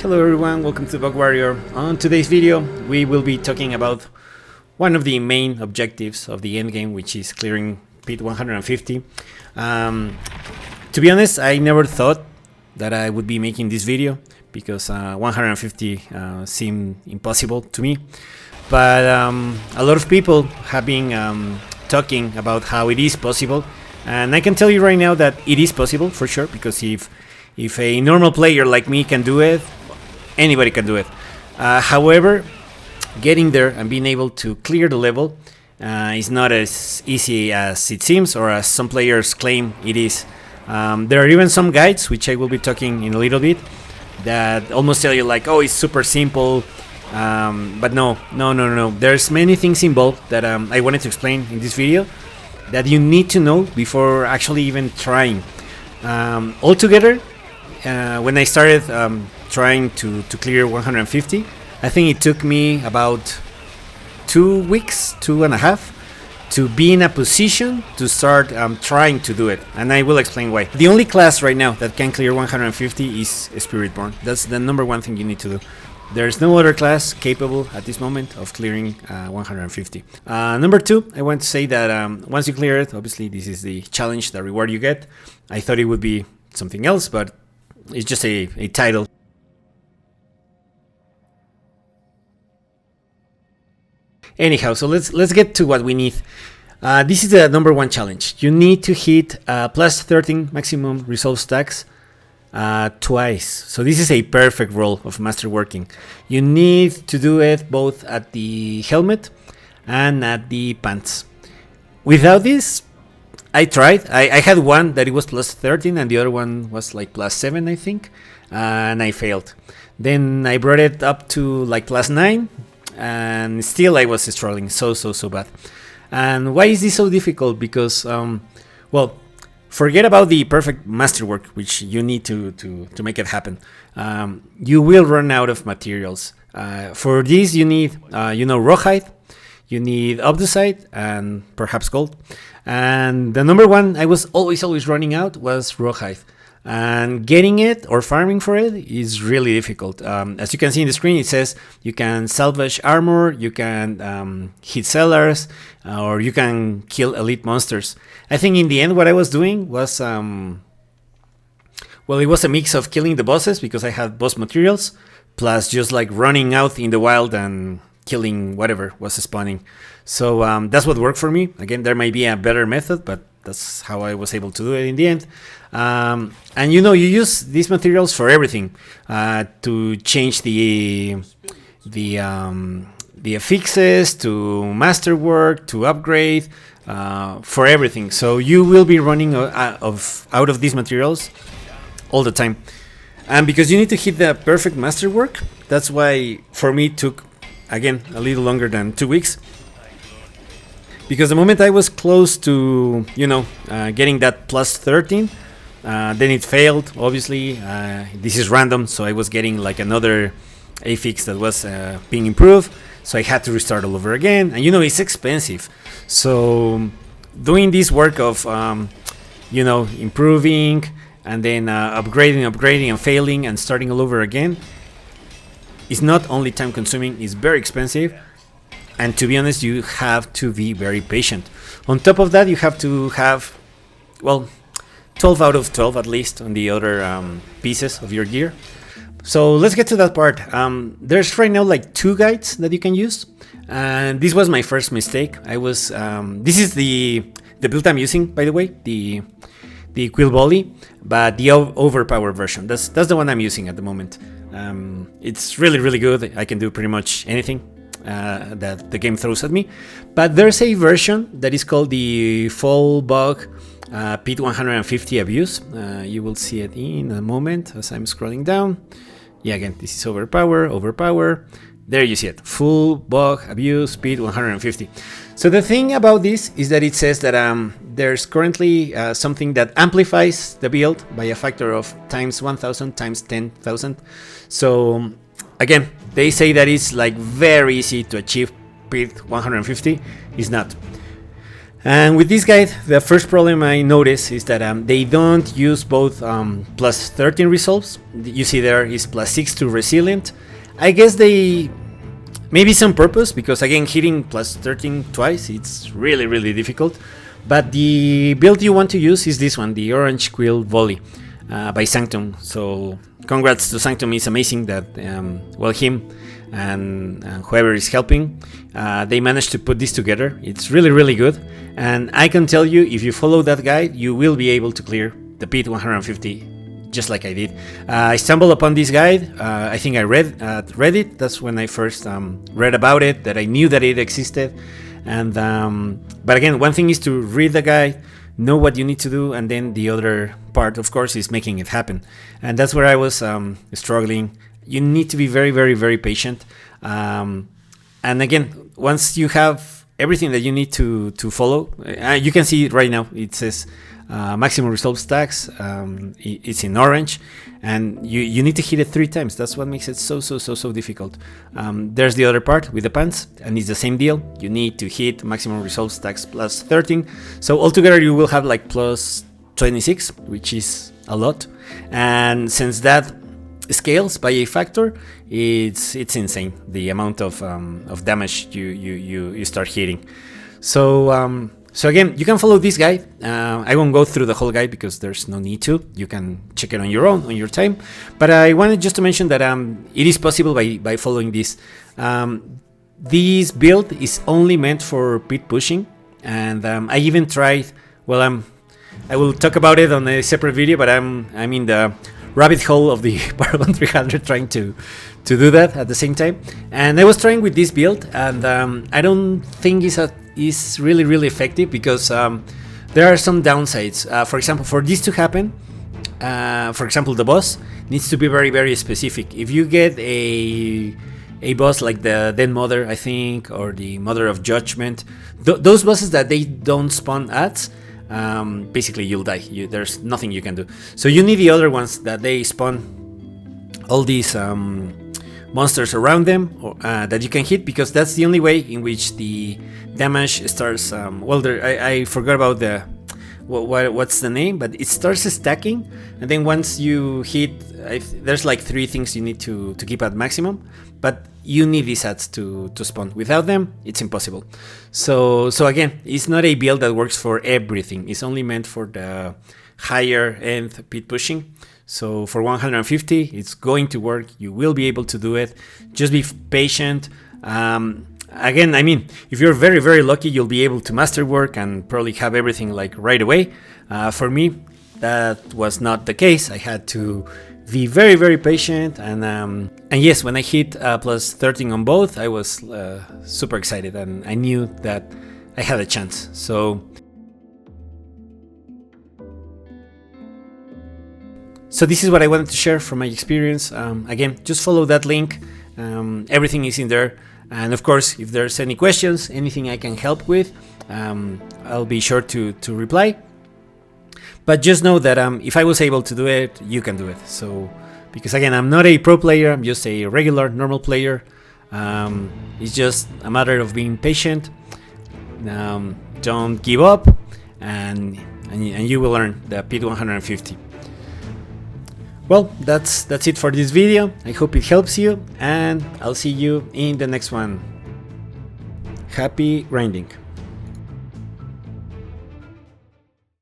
Hello everyone, welcome to Bug Warrior. On today's video, we will be talking about one of the main objectives of the endgame, which is clearing pit 150. To be honest, I never thought that I would be making this video because 150 seemed impossible to me. But a lot of people have been talking about how it is possible, and I can tell you right now that it is possible for sure, because if a normal player like me can do it, anybody can do it. However, getting there and being able to clear the level is not as easy as it seems, or as some players claim it is. There are even some guides, which I will be talking in a little bit, that almost tell you like, oh, it's super simple. But no. There's many things involved that I wanted to explain in this video that you need to know before actually even trying. Altogether, when I started trying to clear 150, I think it took me about 2 weeks, 2.5, to be in a position to start trying to do it, and I will explain why. The only class right now that can clear 150 is Spiritborn. That's the number one thing you need to do. There's no other class capable at this moment of clearing 150. Number two, I want to say that once you clear it, obviously this is the challenge, the reward you get. I thought it would be something else, but it's just a title. Anyhow, so let's get to what we need. This is the number one challenge. You need to hit plus 13 maximum resolve stacks twice. So this is a perfect roll of Masterworking. You need to do it both at the helmet and at the pants. Without this, I tried. I had one that it was plus 13 and the other one was like plus 7, I think, and I failed. Then I brought it up to like plus 9, and still I was struggling so bad. And why is this so difficult? Because well, forget about the perfect masterwork, which you need to make it happen. You will run out of materials. For this you need rawhide, you need obdusite, and perhaps gold. And the number one I was always running out was rawhide. And getting it or farming for it is really difficult. As you can see in the screen, it says you can salvage armor, you can hit sellers, or you can kill elite monsters. I think in the end what I was doing was, well, it was a mix of killing the bosses because I had boss materials, plus just like running out in the wild and killing whatever was spawning. So that's what worked for me. Again, there might be a better method, but that's how I was able to do it in the end. And you use these materials for everything, to change the affixes, to masterwork, to upgrade, for everything. So you will be running out of these materials all the time. And because you need to hit the perfect masterwork, that's why for me it took, again, a little longer than 2 weeks. Because the moment I was close to, getting that plus 13, then it failed, obviously. This is random, so I was getting like another affix that was being improved. So I had to restart all over again. And it's expensive. So doing this work of, improving and then upgrading and failing and starting all over again is not only time consuming, it's very expensive. And to be honest, you have to be very patient. On top of that, you have to have, well, 12 out of 12 at least on the other pieces of your gear. So let's get to that part. There's right now like 2 guides that you can use. And this was my first mistake. This is the build I'm using, by the way, the Quill Volley, but the overpowered version. That's the one I'm using at the moment. It's really good. I can do pretty much anything that the game throws at me. But there's a version that is called the Full Bug Pit 150 Abuse. You will see it in a moment as I'm scrolling down. Yeah, again, this is overpower. There you see it. Full Bug Abuse Pit 150. So the thing about this is that it says that there's currently something that amplifies the build by a factor of times 1000 times 10,000. So again, they say that it's like very easy to achieve Pit 150. It's not. And with this guide, the first problem I notice is that they don't use both plus 13 results. You see there is plus 6 to resilient. I guess they maybe some purpose, because again, hitting plus 13 twice, it's really difficult. But the build you want to use is this one, the Orange Quill Volley by Sanctum. So congrats to Sanctum, it's amazing that well, him and whoever is helping, they managed to put this together. It's really good, and I can tell you, if you follow that guide, you will be able to clear the Pit 150 just like I did. I stumbled upon this guide, I think I read at Reddit. That's when I first read about it, that I knew that it existed. And but again, one thing is to read the guide, know what you need to do, and then the other part, of course, is making it happen. And that's where I was struggling. You need to be very patient. And again, once you have everything that you need to follow, you can see it right now. It says maximum result stacks. It's in orange, and you need to hit it 3 times. That's what makes it so difficult. There's the other part with the pants, and it's the same deal. You need to hit maximum result stacks plus 13. So altogether you will have like plus 26, which is a lot. And since that scales by a factor, it's insane, the amount of damage you start hitting. So again, you can follow this guide. I won't go through the whole guide because there's no need to. You can check it on your own, on your time. But I wanted just to mention that it is possible by following this. This build is only meant for pit pushing, and I even tried. Well, I will talk about it on a separate video, but I'm in the rabbit hole of the Paragon 300 trying to do that at the same time. And I was trying with this build, and I don't think it's really effective, because there are some downsides. For example, for this to happen, for example, the boss needs to be very specific. If you get a boss like the Den Mother, I think, or the Mother of Judgment, those bosses that they don't spawn ads, basically you'll die. There's nothing you can do. So you need the other ones that they spawn all these monsters around them, that you can hit, because that's the only way in which the damage starts. Well, I forgot about the what's the name, but it starts stacking, and then once you hit, there's like 3 things you need to keep at maximum, but you need these ads to spawn. Without them, it's impossible. So again, it's not a build that works for everything. It's only meant for the higher end pit pushing. So for 150, it's going to work. You will be able to do it. Just be patient. Again, I mean, if you're very lucky, you'll be able to Masterwork and probably have everything like right away. For me, that was not the case. I had to be very patient, and yes, when I hit plus 13 on both, I was super excited, and I knew that I had a chance. So this is what I wanted to share from my experience. Again, just follow that link. Everything is in there. And of course, if there's any questions, anything I can help with, I'll be sure to reply. But just know that if I was able to do it, you can do it. So, because again, I'm not a pro player, I'm just a regular, normal player. It's just a matter of being patient. Don't give up, and you will earn the Pit 150. Well, that's it for this video. I hope it helps you, and I'll see you in the next one. Happy grinding.